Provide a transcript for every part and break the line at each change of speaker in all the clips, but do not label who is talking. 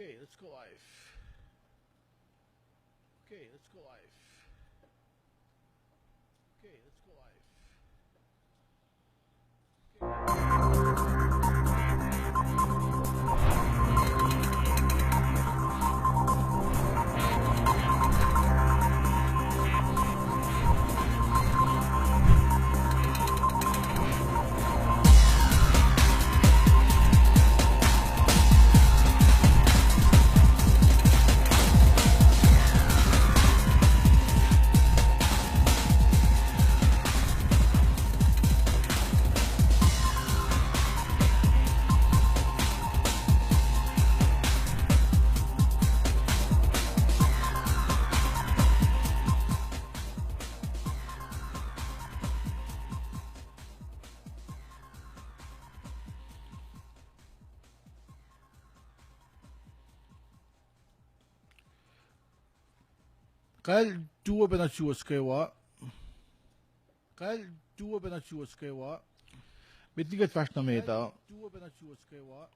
Okay, let's go live. Okay, let's go live. Okay, let's go live. Kacl dua benachus kewa. Kacl dua benachus kewa. Bitigat fast na meta. Dua benachus kewa.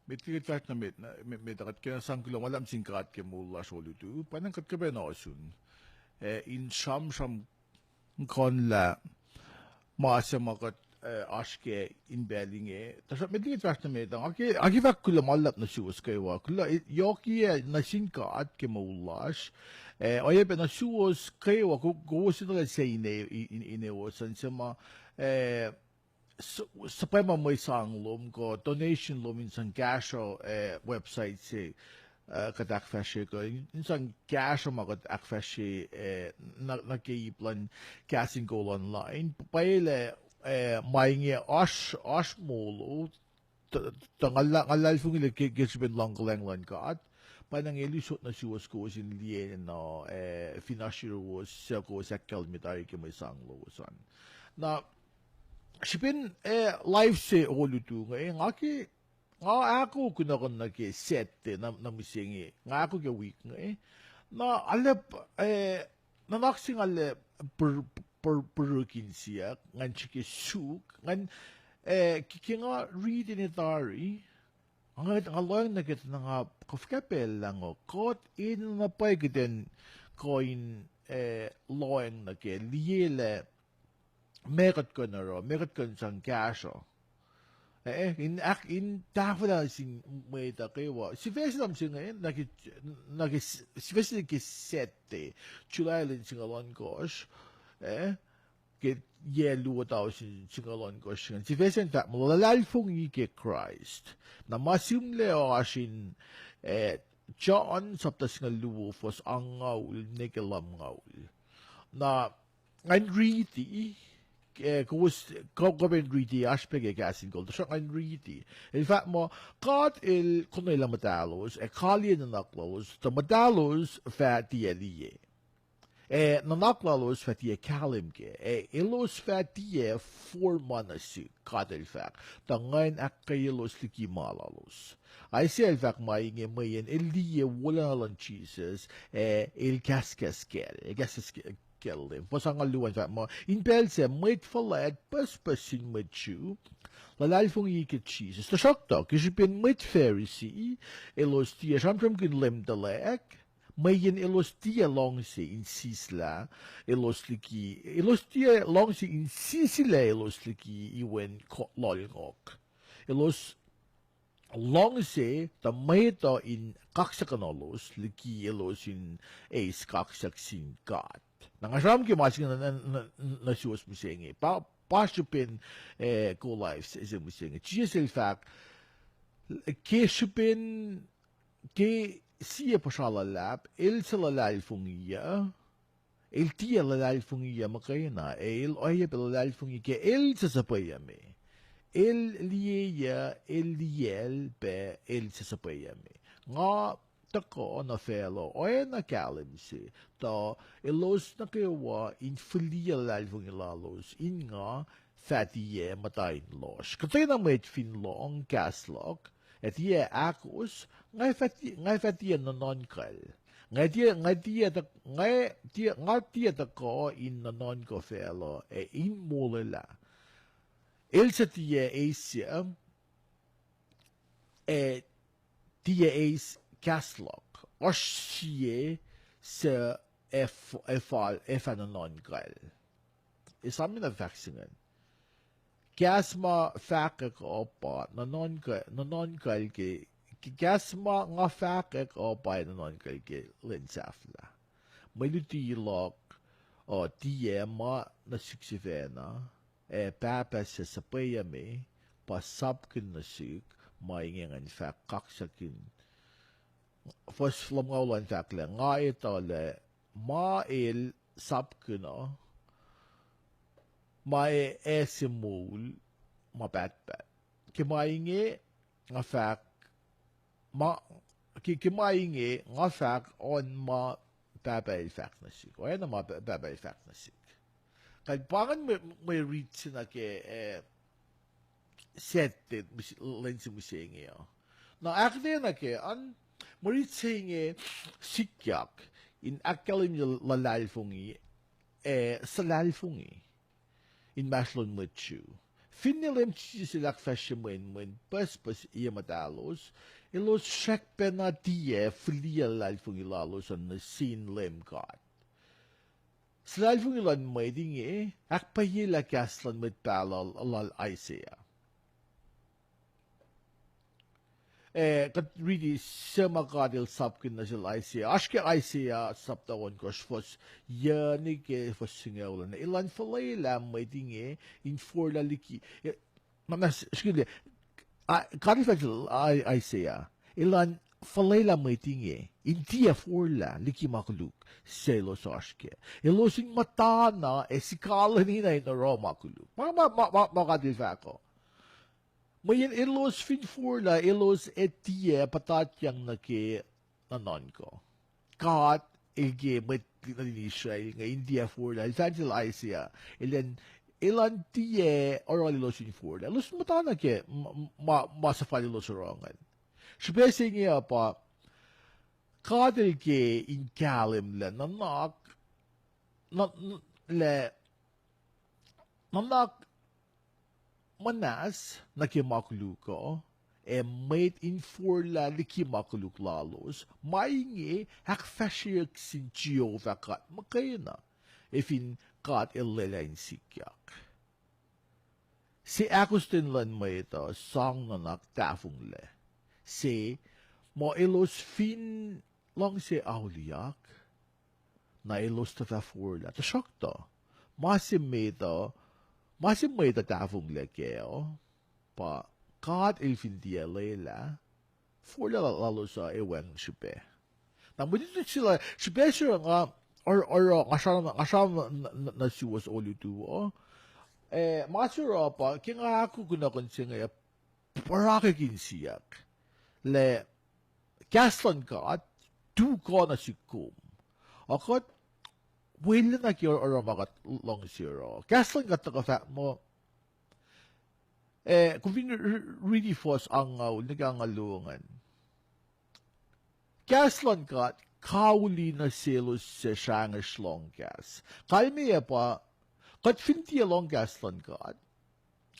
Bitigat fast na meta kat kaya sangkulong walam singkat ke mula solutu. Panang kat kabe na osun. In sramsramkin maasa makat aske in inge. Tasap bitigat fast na meta. Aki fak kula malap na suwas kewa. Kula yoki na singkat ke mulas. Oye ben na suwas kewa go sila sa inewasan sama sa pa may sanglom ko donation lo minsan gasho website si kat akfashe ko minsan gasho makat akfashe nakiplan casting goal online paile maingye ash molo Lulalfongi Ke Christ langlan kat panang elusot na siwas ko sin liye na finashiro was ko sa kalem ke may sanglo san na sripen live se olutu ngaki ako kunakon na ke sette na misingi ngako ke week na alep na naksing ale per siya ngan chike suk ngan kikinga read in itari ang along na kita nga kofkapel lang kot in na pa giden coin loeng na ke liye megat ko na ro, megat ko sang kasho. In tafala sin mwet kayo. Si Vesidam sin ngayon, si Vesidam kisete, chulailin singalon kosh, get yelo tao singalon kosh. Si Vesidam tak, Lulalfongi Ke Christ, na masimle o asin, John saptas nga luwofos ang ngaul, negelam ngaul. Na, ngayon riti, Koben riti aspege gasin gold. So I'm riti. In fact, mo God konela mutalos kaliya lalos. The mutalos liye. Nunak lalos kalem ke. Elos liye forma na si God fact. The ngan akkeyalos liki malalos. I say fact inge mweyen liye wolana Jesus kaskas kalem. Pasangaluan fact mo in pacl mwet fulat puspis in Lulalfongi Ke Christ. Tusruktu kisipin mwet Pharisee elos sramsramkin lemtulauk. Mweyen elos lungse in Simlac elos liki elos lungse in elos liki iwen lolngok elos lungse the mwet in akkeyalos liki elos in kaksak God. Nangasram ki masing na siwas musengi pasupin go lives is a musengi Sifac ke sripen ke siya pasala lab sa Lulalfongia tiya Lulalfongia makayana oye Lulalfongi ke sa sapayame liye liye pe sa sapayame nga tako na fellow oye na kalem si to elos na kayawa in Lulalfongi lalos inge liye matayin los katay na mwet finlong kacl Et ye akos ngai fatia no non kal. Ngai ta ko in no non ko felo e in molela. El sa tie asia e tie as kaslok. Oshie se e no non kal. Isamin na vaccinen. Gasma fahk opa no non kal ke gasma nga fahk opa no non kal ke linsafla. Maluti lok o tie ma na siksivena e papa sa sapaya me pa sapkin na sik ma inge fahk kaksakin. Fos flamaulan fakle nga ito le ma el sapkin ma simul ma pat. Kimainge nga fahk ma kimainge nga fahk on ma papa el fahk na sik. O yan ma papa el fahk na sik. Kaya pangan may reach na ke setted lensi musinge na akde na ke an maritsinge sikyak in akkeyalos lulalfongi salalfongi in maslon mutchu. Finilem Simlac mweyen puspis mutalos elos sripen na liye Lulalfongi lalos on the scene lem god. Lulalfongi mweyen akkeyalos met pacl alal Isaiah. Kat really semagadil sapkin na sila Isaiah. Ashke Isaiah saptawan kos fos yani ke fos singawlan. Ilan falayla mweyen in forla liki. Excuse me. Kadil Isaiah. Ilan falayla mweyen in tia forla liki makuluk. Selos ashke. Elosin matana sikala nina in Roma kuluk. Makadil fako. Mweyen elos fin forla elos etie patatyang na ke nanon ko. Kat ilge met na Israel nga India forla. Evangelil Isaiah. Ilan tie oral elos fin forla. Elos matana ke masafal elos orangan. Sipese nga pa kat ilge in kalem le nunak manas na kimakluko mwet in forla liki makluk lalos mainge hakfashik sin Jehovah kat makayana ifin kat ilela in sikyak. Si Agustin lan mo ito sang nanak tafung le. Si mo elos fin lungse auliak na elos ta forla. Tusruktu. Masim mo ito tafung lekeo, pa kat ilfindia lela, forla lalos sa ewang sipe. Na mo dito sila, sipe siya nga, or ngasam na siwas olutuo, masura pa, kinga ako kunakon siya nga, parakikin siyak, le, kaslan kat, tu ko na sikum, akot, wala na kiyo or makat long zero. Kaslan kat nakafak mo, kung really fos ang nagangalungan. Kaslan kat, kauli na selos sa shangas longkas. Kalmiya pa, kat finti long kaslan kat,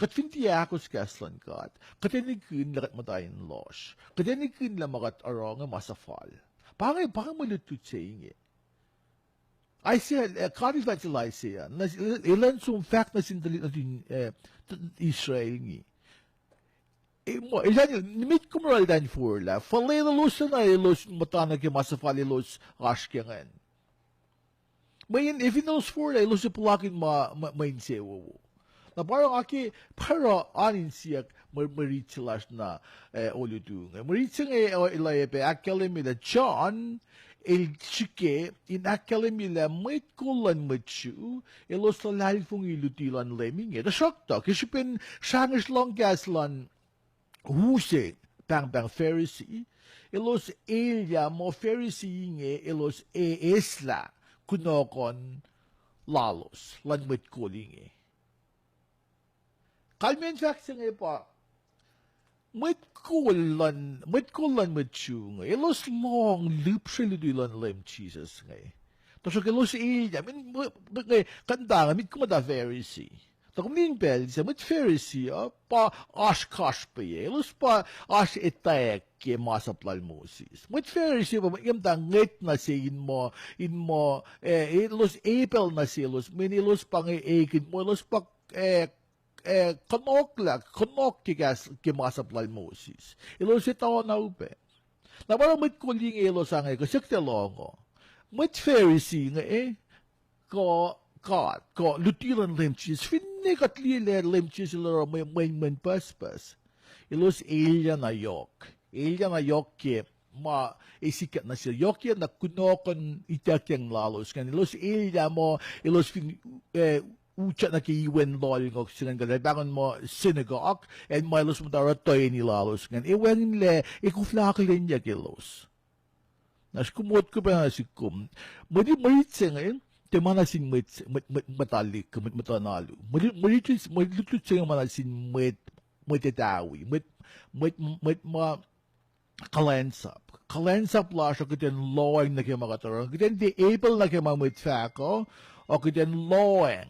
kat finti akos kaslan kat, kat enikin lakat matayin los, kat enikin lamakat arong masafal. Pangay malutut sa inge. Isaiah, kadil Isaiah, ilan sum fahk na sindalit natin Israel ngi. Ilan, nimit kumral dan forla, falay lalos na elos matana ke masafal elos ashkengan. Mweyen, if inos forla, elos ipulakin mainsewo. Na parang anin siyak maritilas na olutung. Mariting ilayepe, akkeyalos ila John, el chike in akkeyalos mwet kulan mwetsu elos Lulalfongi lutilan leming Tusruktu kisipen shangas longgaslan huse pang Pharisee elos elia mo Pharisee inge elos esla kunokon lalos lan mwet kulinge kalmen fact nga pa mwet kulan mwet chung elos long lip shelidulan lem Jesus ngay. Tapos elos min kanda mit kumada Pharisee. Min bel sa mit Pharisee pa ashkash pa elos pa ash etaek ke masaplal Moses. Mit Pharisee pa yung danget na si in mo elos apel na si elos min elos pang ekin mo elos pa konok ke masaplal Moses. Elos ito na upe. Na parang mit kuling elos ang ko sikte longo. Mit Pharisee nga ko lutilan lemchis finne katlile lemchis lo mweyen puspis. Elos elia na yok ke ma isikat na siya yok na kunokon itakyang lalos kan elos elia mo elos fin uchat na kiwen lol ngok sinan gada bangon mo synagogue and milos mo daratoy ni lalos kan ewen le ikuflaklen ya kelos nas kumot ko ba sikum modi ngayon te manasin matalik matanalu modi lutut manasin mwetetawi ma kalensap la siya kiten loeng na kaya makatarong kiten di able na kaya fahk o kiten loeng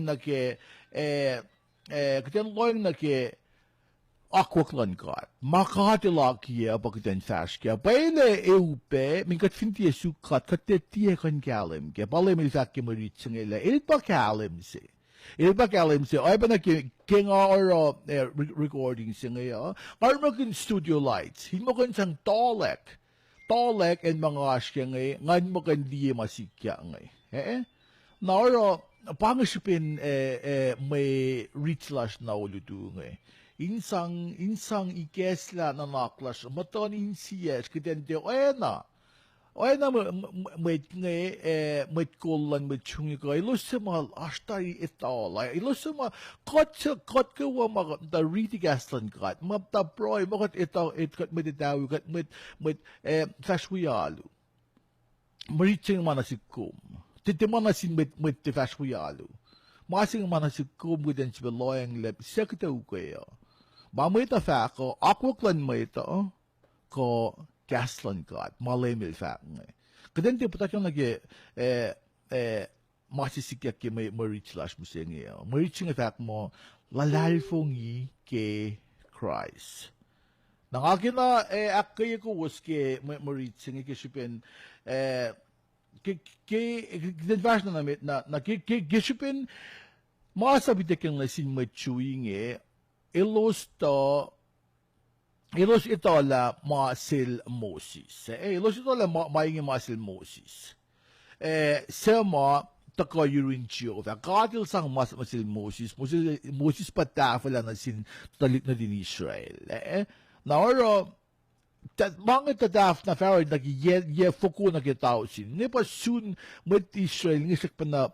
na kaya akwaklan kat makatilakia bakiten fashkia baile eupe minkat finti sukat katetie kan kalem ke balem fahk maritsngela ilpa kalem se ay ba na kinga or recording singa armakin studio lights himokan sang tolek and mga askya ngan mo kan liye masikya naoro pangasipin may rituals na ulutu insang ikesla na naklas maton insiyes kiten de oyna mwet kulan mwet chungi ko elos ma ashtari etala elos ma kot ko ma da riti gaslan kat ma ta proy ma kat mwet daw kat mwet fashwialu mariching manasikum tite manasin mwet fashwialu masing manasikum guden sibeloyang lep sekta ukeyo ba mwet fahk ko akwaklan mwet ko gaslan kat malemil fahk keden te putak yung masisikyak ke marichilash mo siya ngayon mariching fahk mo Lulalfongi Ke Christ nangaki na akkeyalos ke mariching ke sripen ke version na namit na ke sripen masabitek yung nasin machuing elos ito la masil Moses. Elos ito la maing masil Moses. Sema tako yurin chiyo. Kacl sang masil Moses patafala na sin talik na din Israel. Naoro mga tadaf na Pharaoh ye foku na kitao sin. Ne pa soon met Israel ngisak pa na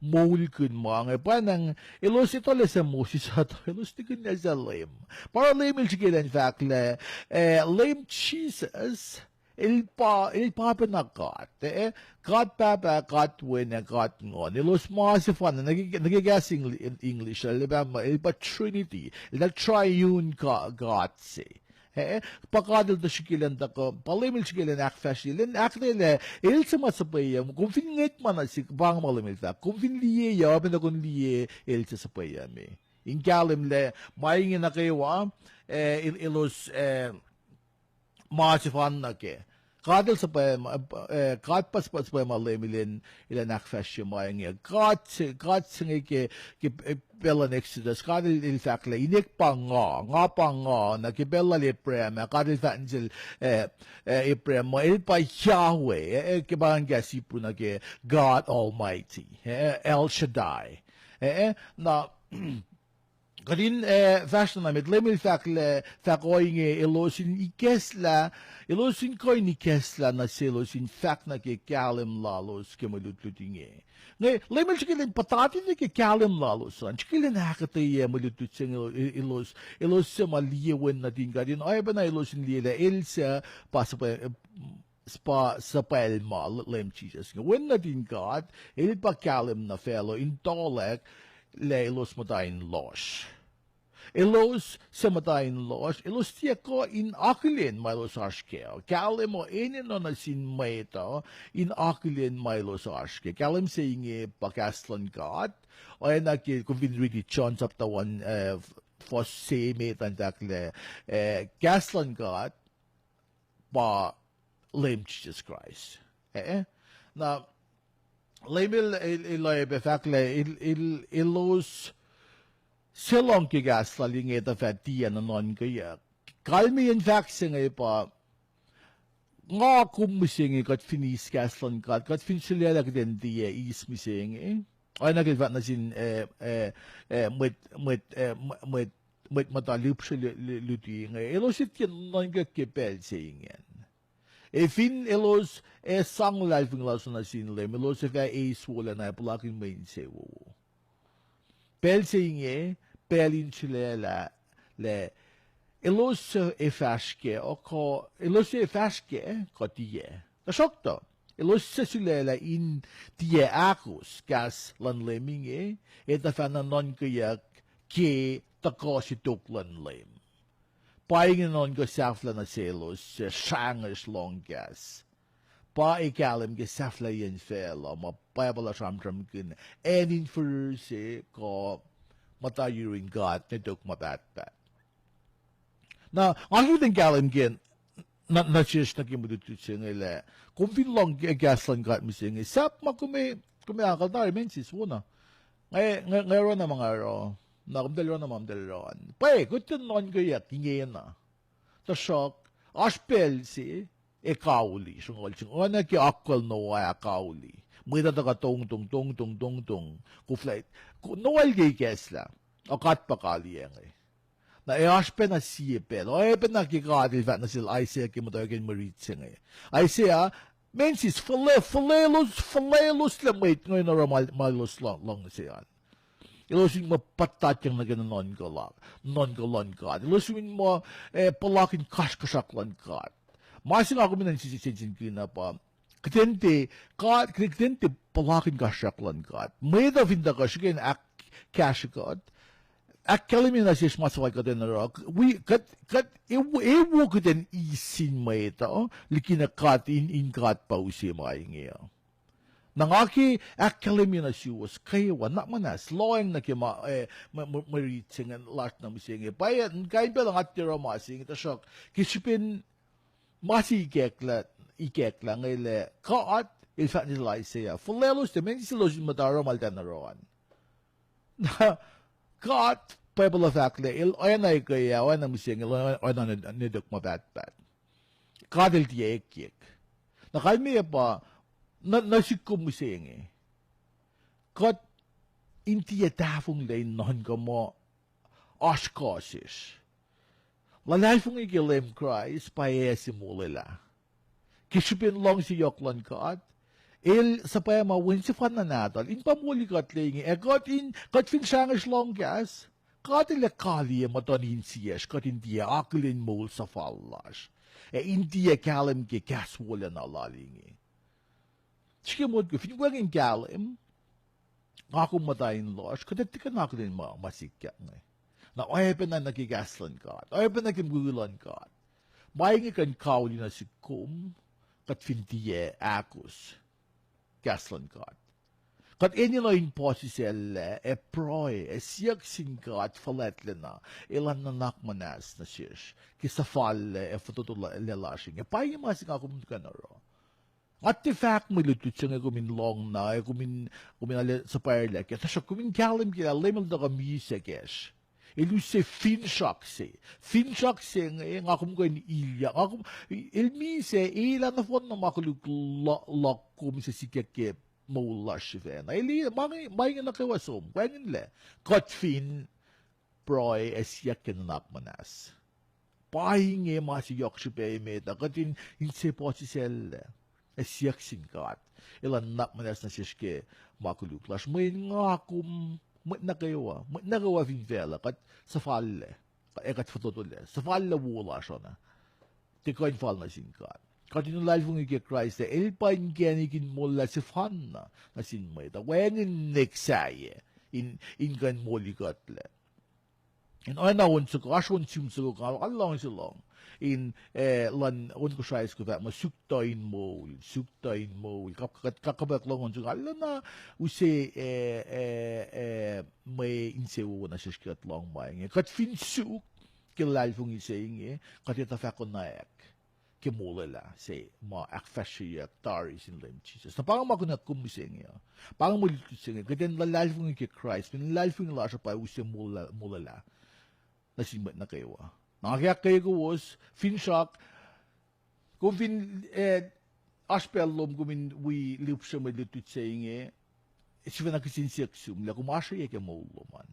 mulkun mga pa nang elos ito le sa Moses at elos tikin na sa lem. Para lem ilsikilan fact le lem Jesus il papa na kat kat papa kat win kat ngon elos masifan nagigasing in English alabama il pa Trinity il triune God say pakadal da shikilan da ko palimil shikilan akfashilin akdele il sama sapayam kung finget man asik bang malimil ta kung fin liye ya ben kun liye il sa sapayam in kalem le maingin na kayo elos masifan na ke kadal sa pa kat pas pa malimilin ilan akfashim maingin kat singi ke bella Exodus kadal il fakle inek pa nga na kibella le prem kadal fansel prem mo il pa Yahweh ke bang gasi po na ke God Almighty El Shaddai na kadin fashion na mit lemil fakle fakoing elosin elosin koin ikesla na selosin fak na ke kalem lalos ke malutlutinge ne lemil chikilin patatin ke kalem lalos an chikilin hakatay malutlutsing elos sa liye wen na din kadin ay ba na elosin liye elsa sa palma lem Jesus wen na din God el pa kalem na fellow in tolek le elos mo tayin los elos sematayin los, elos tiako in akkeyalos milos ashke. Kalem o enen na sin mwet in akkeyalos milos ashke. Kalem sa inge pakaslan God. O yan kung really chance up the one for say metan takle kaslan God pa lem Jesus Christ. Na lemil iloy befakle elos selong ki gasla linge da fatia na non kaya kalmi in fact singe pa nga kumusing kat finis gaslan kat fin sila den die is missing ay nagilvat na sin mwet matalup sila luti nga elos it yan non ka kepel singen fin elos sang life ng lalos na sin lem elos if wolana pulakin main se wo pel singen pelin sila le elos fahk o ko elos fahk ko liye Tusruktu elos sila in liye akos kas lan leming eta fana non kayak ke tako si tuklan lem Paingin non ko safla na selos, shangas longas. Pa kalem ke safla yen fela, ma payabala sramsramkin, enin Pharisee ko matayurin God, netok mabatbat. Na, ang yung kalem gen, na siya na kimudututsi ngile, kung finlong gaslan God mising, sap ma akal na mensis wuna. Ngayon na mga ro. Na kumdalron na mamdalron. Pay, kutin non gayak, inge na. Tasok, aspel si, kauli. Sungol sing, ona ki akkeyalos no ay kauli. Mwet ka tong. Kuflait. Noel gay kesla. Akat pa kaliya nga. Na aspe na sipel. O epen na kikadil vat na sila ay siya kimutagin maritsi nga. Ay siya, mensis, falelos lamait. Ngayon na malos lang siya. Ilosin mo patat yung naganonon ko lang. Non ko lang ka. Ilosin mo palakin kaskasaklan ka. Masing ako minansisinsin kina pa. Kitente palakin kasaklan ka. May da vinda ka siya akkeyalos. Kalem na siya masaway ka din na ro. Ewo ka din isin may ito. Liki na kat in kat pa usi mga inge. Nangaki kalem na siwas kaya nak manas loeng na kima maritsin ang last na mising bayan kain pa lang at tira masing tasok kisipin masi ikekla ngile kaat ilfat nila siya fulelos de men silos madaro maldan na roan na kaat pebble of akle oyan ay kaya oyan na mising oyan na nidok mabatbat kadil tiye ekik na kalmi pa nasikom mo siya kat inti tafong lain non ka mo kaskas. Lulalfongi Ke Christ paesimulila. Kisipin long si yoklan kat sa paya mawin si fan na natal in pamuli kat lingi kat fin shangas long gas kat ila kaliya matonin siyas kat inti aklin mul sa fallas inti kalem ke wolana lalingi. Sikimod ko, finwagin kalem, ako matayin los, kadati ka na ako din masikya nga. Na oyepen na nakigaslan ka, oyepen na kimgulan ka. Maying ikan kauli na sikum, kat fintiye akos, gaslan ka. Kat inyo in posiselle, proy, siyak singkat falat na, ilan na nakmanas na siya, kisafalle, fututula lelasing, paying masing ako ka na ro. At the fact mo lutut siya nga kumin long na, kumin sa parlek, at siya kumin kalem kila, lemel da kami sa kes. Iluse finshak nga kumkain ilya, ilmise, ilan na fon na makuluk kum sa sikake maulas siya. Ili, may nga nakawasom, kwenye le, kat fin, proy, esyak kinanak manas. Pahinge masiyok siya meta, katin inse po si selle. Siyak singkat. Ilan nak manas na siya makuluklas. May nga kum mwet na kawa vinvela kat sa falle. Kat fatotole. Sa falle wala siya na. Tikoin fal na singkat. Kat Lulalfongi Ke Christ elpan kenikin mula si fan na sinmay. When in next say in kan muli katle. in einer und sogar schon zum sogar allang so lang in lan und gescheiß gewer ma sukta in mol kakabak lang und sogar na use may insewo na siskat lang mai kat fin suk Lulalfongi inge kat ita fahk naik kemolela se ma akfashiya taris in lem Jesus na parang magunat kumising ya parang mulitusing gaden Lulalfongi Ke Christ bin Lulalfongi la pa use molela nasimbat na kayo. Nakakiyak kayo ko was, finshak, kung fin, aspellom kumin we lupsa may lutut sa inge, siya nakisinsiyak sumla, kumasya yake maulo man.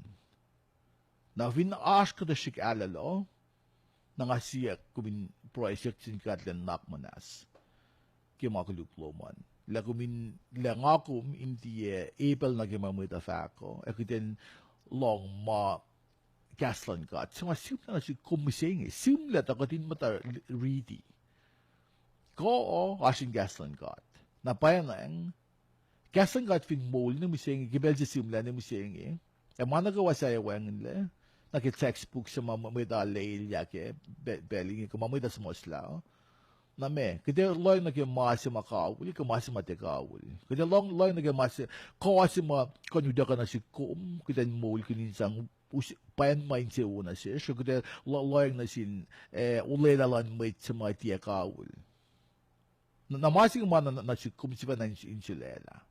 Na fin as ka da sik alalo, nangasiyak kumin proisyak sin katlan nakmanas, kimakuluplo man. La kumin, la ngakum, hindi epal na kimamita fako, ekiten long ma kaslan God. So simla na si kumising simla takatin mata ready. Ko asin kaslan God. Na payanang kaslan God fin mol na mising gibel si simla na mising mana ka wasaya wangin le. Nakit textbook sa mamamita leil yake beling ko mamita sa mosla. Na me, kaya loy na kaya masi makawul, kaya masi matekawul. Kaya long loy na kaya masi kawasi ma kanyuda ka na si kum, kaya mol kininsang payan main se una siya. So kaya loy na sin ulelalan mwet sa mga tiyakawul. Namasing man na si kum siya na insulela.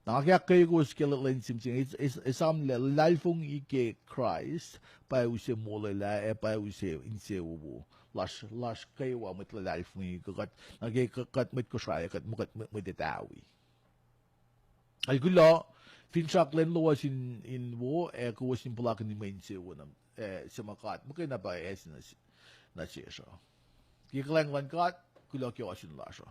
Nakakaya kayo ko skila lang simsing isam Lulalfongi Ke Christ pa use molela pa use insewo las kayo wa mit Lulalfongi kat kat mit ko siya kat mukat mit detawi ay gulo finshak len lo was in wo ko was in pulakan ni main sewo na sa makat mukay na ba na siya kiklang lan kat gulo kyo asin la siya